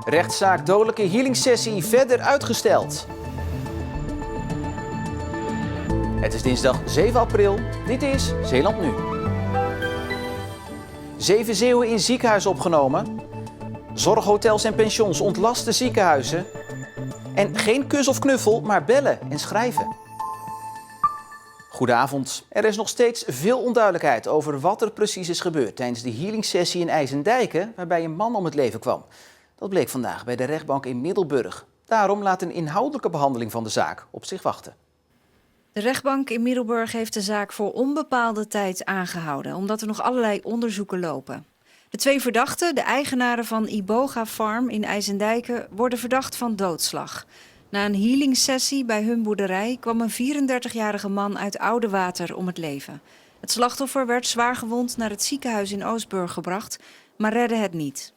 Rechtszaak dodelijke healingsessie verder uitgesteld. Het is dinsdag 7 april. Dit is Zeeland Nu. 7 zeeuwen in ziekenhuis opgenomen. Zorghotels en pensions ontlasten ziekenhuizen. En geen kus of knuffel, maar bellen en schrijven. Goedenavond. Er is nog steeds veel onduidelijkheid over wat er precies is gebeurd tijdens de healingsessie in IJsendijke, waarbij een man om het leven kwam. Dat bleek vandaag bij de rechtbank in Middelburg. Daarom laat een inhoudelijke behandeling van de zaak op zich wachten. De rechtbank in Middelburg heeft de zaak voor onbepaalde tijd aangehouden, omdat er nog allerlei onderzoeken lopen. De 2 verdachten, de eigenaren van Iboga Farm in IJsendijke, worden verdacht van doodslag. Na een healingsessie bij hun boerderij kwam een 34-jarige man uit Oudewater om het leven. Het slachtoffer werd zwaargewond naar het ziekenhuis in Oostburg gebracht, maar redde het niet.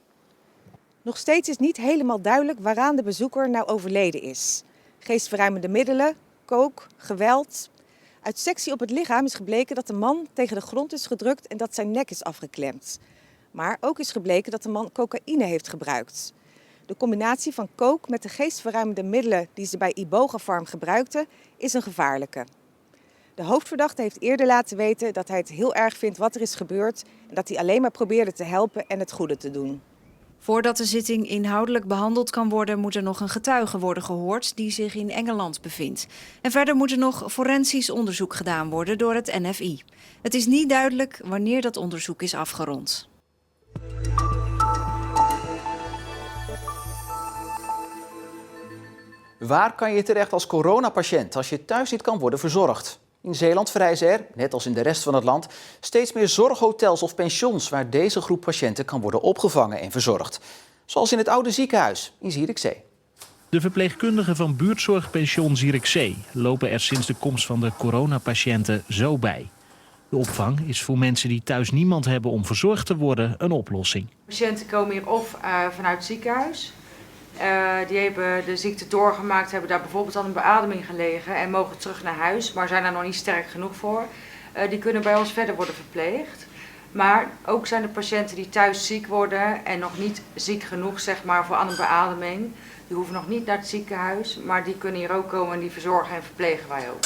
Nog steeds is niet helemaal duidelijk waaraan de bezoeker nou overleden is. Geestverruimende middelen, kook, geweld. Uit sectie op het lichaam is gebleken dat de man tegen de grond is gedrukt en dat zijn nek is afgeklemd. Maar ook is gebleken dat de man cocaïne heeft gebruikt. De combinatie van coke met de geestverruimende middelen die ze bij Iboga Farm gebruikten, is een gevaarlijke. De hoofdverdachte heeft eerder laten weten dat hij het heel erg vindt wat er is gebeurd en dat hij alleen maar probeerde te helpen en het goede te doen. Voordat de zitting inhoudelijk behandeld kan worden, moet er nog een getuige worden gehoord die zich in Engeland bevindt. En verder moet er nog forensisch onderzoek gedaan worden door het NFI. Het is niet duidelijk wanneer dat onderzoek is afgerond. Waar kan je terecht als coronapatiënt als je thuis niet kan worden verzorgd? In Zeeland verrijzen er, net als in de rest van het land, steeds meer zorghotels of pensions waar deze groep patiënten kan worden opgevangen en verzorgd. Zoals in het oude ziekenhuis in Zierikzee. De verpleegkundigen van buurtzorgpension Zierikzee lopen er sinds de komst van de coronapatiënten zo bij. De opvang is voor mensen die thuis niemand hebben om verzorgd te worden een oplossing. Patiënten komen hier of vanuit het ziekenhuis. Die hebben de ziekte doorgemaakt, hebben daar bijvoorbeeld aan een beademing gelegen en mogen terug naar huis, maar zijn daar nog niet sterk genoeg voor. Die kunnen bij ons verder worden verpleegd. Maar ook zijn er patiënten die thuis ziek worden en nog niet ziek genoeg zeg maar, voor aan een beademing. Die hoeven nog niet naar het ziekenhuis, maar die kunnen hier ook komen en die verzorgen en verplegen wij ook.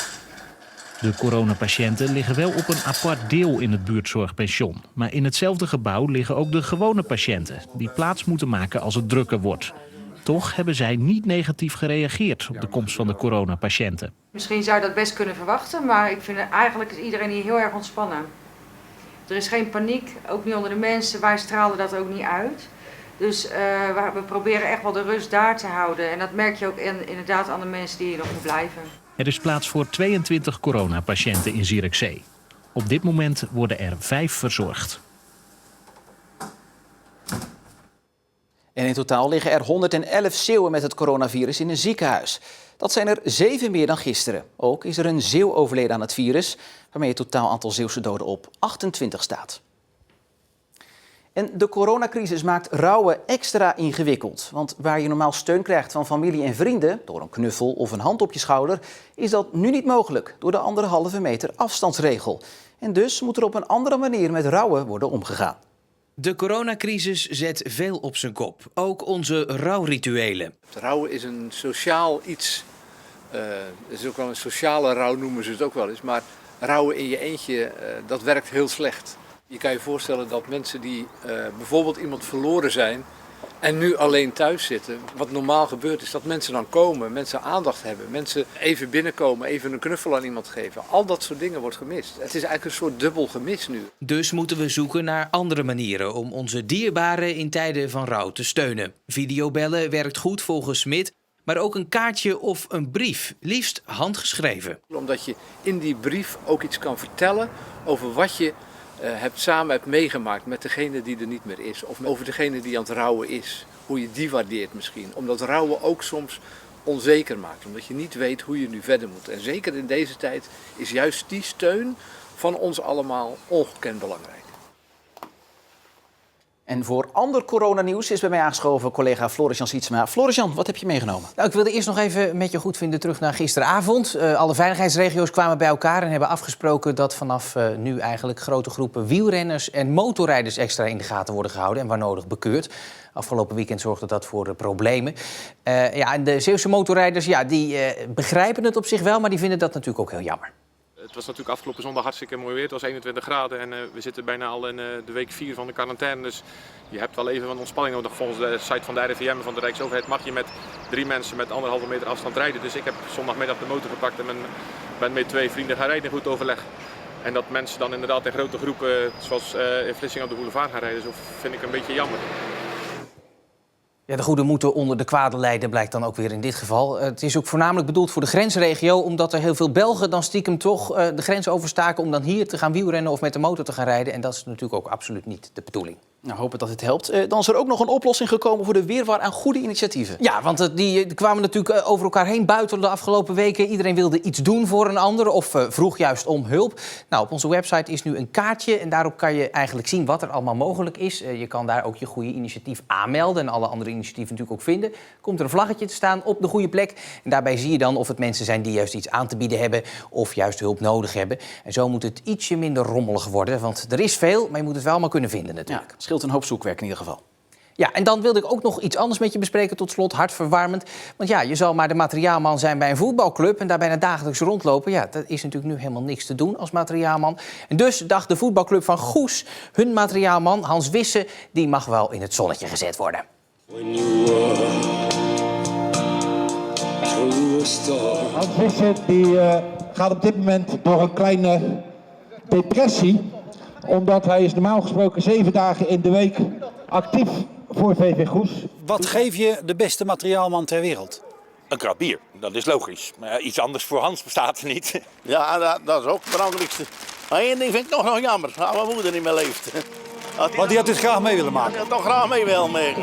De coronapatiënten liggen wel op een apart deel in het buurtzorgpension. Maar in hetzelfde gebouw liggen ook de gewone patiënten die plaats moeten maken als het drukker wordt. Toch hebben zij niet negatief gereageerd op de komst van de coronapatiënten. Misschien zou je dat best kunnen verwachten, maar ik vind eigenlijk is iedereen hier heel erg ontspannen. Er is geen paniek, ook niet onder de mensen. Wij stralen dat ook niet uit. Dus we proberen echt wel de rust daar te houden. En dat merk je ook inderdaad aan de mensen die hier nog blijven. Er is plaats voor 22 coronapatiënten in Zierikzee. Op dit moment worden er 5 verzorgd. En in totaal liggen er 111 zeeuwen met het coronavirus in een ziekenhuis. Dat zijn er 7 meer dan gisteren. Ook is er een zeeuw overleden aan het virus, waarmee het totaal aantal Zeeuwse doden op 28 staat. En de coronacrisis maakt rouwen extra ingewikkeld. Want waar je normaal steun krijgt van familie en vrienden, door een knuffel of een hand op je schouder, is dat nu niet mogelijk door de 1,5 meter afstandsregel. En dus moet er op een andere manier met rouwen worden omgegaan. De coronacrisis zet veel op zijn kop, ook onze rouwrituelen. Rouwen is een sociaal iets, het is ook wel een sociale rouw noemen ze het ook wel eens, maar rouwen in je eentje, dat werkt heel slecht. Je kan je voorstellen dat mensen die bijvoorbeeld iemand verloren zijn en nu alleen thuis zitten, wat normaal gebeurt is dat mensen dan komen, mensen aandacht hebben, mensen even binnenkomen, even een knuffel aan iemand geven. Al dat soort dingen wordt gemist. Het is eigenlijk een soort dubbel gemis nu. Dus moeten we zoeken naar andere manieren om onze dierbaren in tijden van rouw te steunen. Videobellen werkt goed volgens Smit, maar ook een kaartje of een brief, liefst handgeschreven. Omdat je in die brief ook iets kan vertellen over wat je samen hebt meegemaakt met degene die er niet meer is. Of over degene die aan het rouwen is. Hoe je die waardeert misschien. Omdat rouwen ook soms onzeker maakt. Omdat je niet weet hoe je nu verder moet. En zeker in deze tijd is juist die steun van ons allemaal ongekend belangrijk. En voor ander coronanieuws is bij mij aangeschoven collega Floris-Jan Sietsma. Floris-Jan, wat heb je meegenomen? Nou, ik wilde eerst nog even met je goedvinden terug naar gisteravond. Alle veiligheidsregio's kwamen bij elkaar en hebben afgesproken dat vanaf nu eigenlijk grote groepen wielrenners en motorrijders extra in de gaten worden gehouden en waar nodig bekeurd. Afgelopen weekend zorgde dat voor problemen. En de Zeeuwse motorrijders, die begrijpen het op zich wel, maar die vinden dat natuurlijk ook heel jammer. Het was natuurlijk afgelopen zondag hartstikke mooi weer. Het was 21 graden en we zitten bijna al in de week 4 van de quarantaine. Dus je hebt wel even wat ontspanning nodig. Volgens de site van de RIVM en van de Rijksoverheid mag je met 3 mensen met 1,5 meter afstand rijden. Dus ik heb zondagmiddag de motor gepakt en ben met 2 vrienden gaan rijden in goed overleg. En dat mensen dan inderdaad in grote groepen, zoals in Vlissingen op de boulevard gaan rijden, zo vind ik een beetje jammer. Ja, de goede moeten onder de kwade lijden, blijkt dan ook weer in dit geval. Het is ook voornamelijk bedoeld voor de grensregio, omdat er heel veel Belgen dan stiekem toch de grens overstaken om dan hier te gaan wielrennen of met de motor te gaan rijden. En dat is natuurlijk ook absoluut niet de bedoeling. Nou, hopen dat het helpt. Dan is er ook nog een oplossing gekomen voor de wirwar aan goede initiatieven. Ja, want die kwamen natuurlijk over elkaar heen buitelen de afgelopen weken. Iedereen wilde iets doen voor een ander of vroeg juist om hulp. Nou, op onze website is nu een kaartje en daarop kan je eigenlijk zien wat er allemaal mogelijk is. Je kan daar ook je goede initiatief aanmelden en alle andere initiatieven natuurlijk ook vinden. Komt er een vlaggetje te staan op de goede plek. En daarbij zie je dan of het mensen zijn die juist iets aan te bieden hebben of juist hulp nodig hebben. En zo moet het ietsje minder rommelig worden, want er is veel, maar je moet het wel allemaal kunnen vinden natuurlijk. Ja, scheelt een hoop zoekwerk in ieder geval. Ja, en dan wilde ik ook nog iets anders met je bespreken tot slot, hartverwarmend. Want ja, je zal maar de materiaalman zijn bij een voetbalclub en daar bijna dagelijks rondlopen. Ja, dat is natuurlijk nu helemaal niks te doen als materiaalman. En dus dacht de voetbalclub van Goes, hun materiaalman Hans Wisse, die mag wel in het zonnetje gezet worden. Hans Wisse die gaat op dit moment door een kleine depressie. Omdat hij is normaal gesproken 7 dagen in de week actief voor VV Goes. Wat geef je de beste materiaalman ter wereld? Een krat bier, dat is logisch. Maar iets anders voor Hans bestaat er niet. Ja, dat is ook het belangrijkste. Maar één ding vind ik nog jammer, dat mijn moeder niet meer leeft. Want die had het graag mee willen maken. Die had toch graag mee willen maken.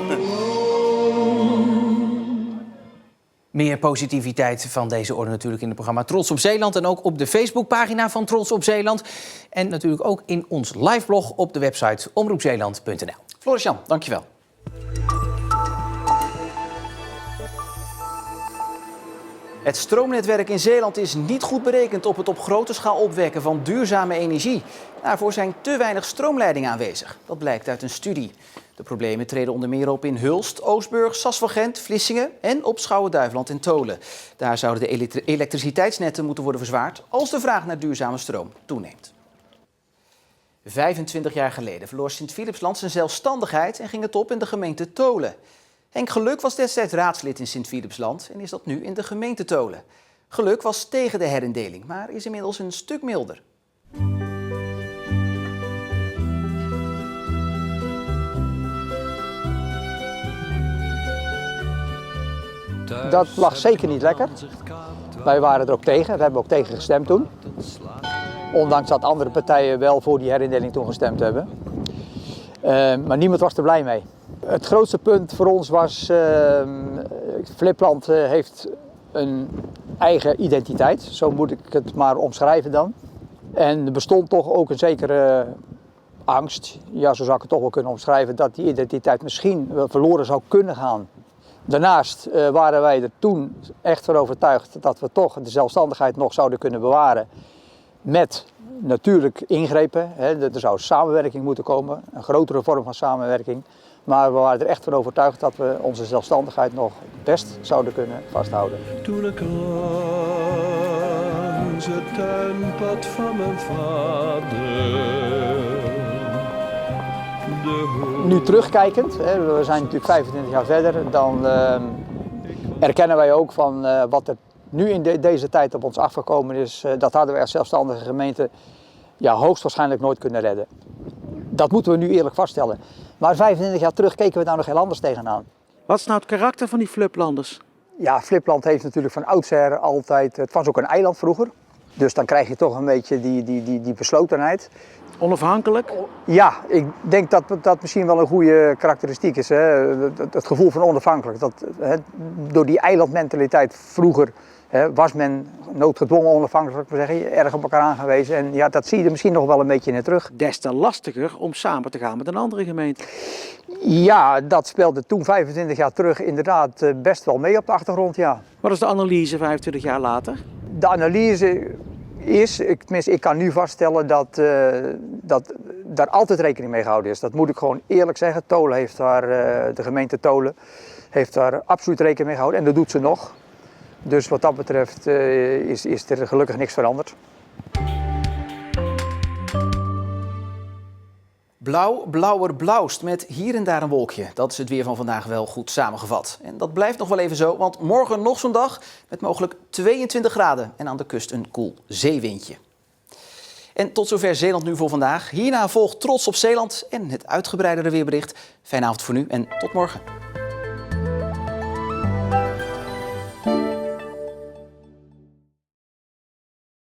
Meer positiviteit van deze orde natuurlijk in het programma Trots op Zeeland. En ook op de Facebookpagina van Trots op Zeeland. En natuurlijk ook in ons liveblog op de website omroepzeeland.nl. Floris-Jan, dankjewel. Het stroomnetwerk in Zeeland is niet goed berekend op het op grote schaal opwekken van duurzame energie. Daarvoor zijn te weinig stroomleidingen aanwezig. Dat blijkt uit een studie. De problemen treden onder meer op in Hulst, Oostburg, Sas van Gent, Vlissingen en op Schouwen-Duiveland en Tolen. Daar zouden de elektriciteitsnetten moeten worden verzwaard als de vraag naar duurzame stroom toeneemt. 25 jaar geleden verloor Sint-Philipsland zijn zelfstandigheid en ging het op in de gemeente Tolen. Henk Geluk was destijds raadslid in Sint-Philipsland en is dat nu in de gemeente Tolen. Geluk was tegen de herindeling, maar is inmiddels een stuk milder. Dat lag zeker niet lekker. Wij waren er ook tegen, we hebben ook tegen gestemd toen. Ondanks dat andere partijen wel voor die herindeling toen gestemd hebben. Maar niemand was er blij mee. Het grootste punt voor ons was, Flipland heeft een eigen identiteit. Zo moet ik het maar omschrijven dan. En er bestond toch ook een zekere angst, ja zo zou ik het toch wel kunnen omschrijven, dat die identiteit misschien wel verloren zou kunnen gaan. Daarnaast waren wij er toen echt van overtuigd dat we toch de zelfstandigheid nog zouden kunnen bewaren. Met natuurlijk ingrepen. Er zou samenwerking moeten komen, een grotere vorm van samenwerking. Maar we waren er echt van overtuigd dat we onze zelfstandigheid nog best zouden kunnen vasthouden. Toen ik langs het tuinpad van mijn vader. Nu terugkijkend, we zijn natuurlijk 25 jaar verder, dan erkennen wij ook van wat er nu in deze tijd op ons afgekomen is. Dat hadden we als zelfstandige gemeente hoogstwaarschijnlijk nooit kunnen redden. Dat moeten we nu eerlijk vaststellen. Maar 25 jaar terug keken we daar nog heel anders tegenaan. Wat is nou het karakter van die Fliplanders? Ja, Flipland heeft natuurlijk van oudsher altijd, het was ook een eiland vroeger. Dus dan krijg je toch een beetje die beslotenheid. Onafhankelijk? Ja, ik denk dat dat misschien wel een goede karakteristiek is. Hè? Het gevoel van onafhankelijk. Door die eilandmentaliteit vroeger was men noodgedwongen onafhankelijk, erg op elkaar aangewezen. En ja, dat zie je er misschien nog wel een beetje in terug. Des te lastiger om samen te gaan met een andere gemeente. Ja, dat speelde toen 25 jaar terug inderdaad best wel mee op de achtergrond, ja. Wat is de analyse 25 jaar later? De analyse is, tenminste ik kan nu vaststellen dat daar altijd rekening mee gehouden is. Dat moet ik gewoon eerlijk zeggen. Tholen heeft daar, de gemeente Tholen heeft daar absoluut rekening mee gehouden en dat doet ze nog. Dus wat dat betreft is er gelukkig niks veranderd. Blauw, blauwer, blauwst met hier en daar een wolkje. Dat is het weer van vandaag wel goed samengevat. En dat blijft nog wel even zo, want morgen nog zo'n dag met mogelijk 22 graden. En aan de kust een koel zeewindje. En tot zover Zeeland Nu voor vandaag. Hierna volgt Trots op Zeeland en het uitgebreidere weerbericht. Fijne avond voor nu en tot morgen.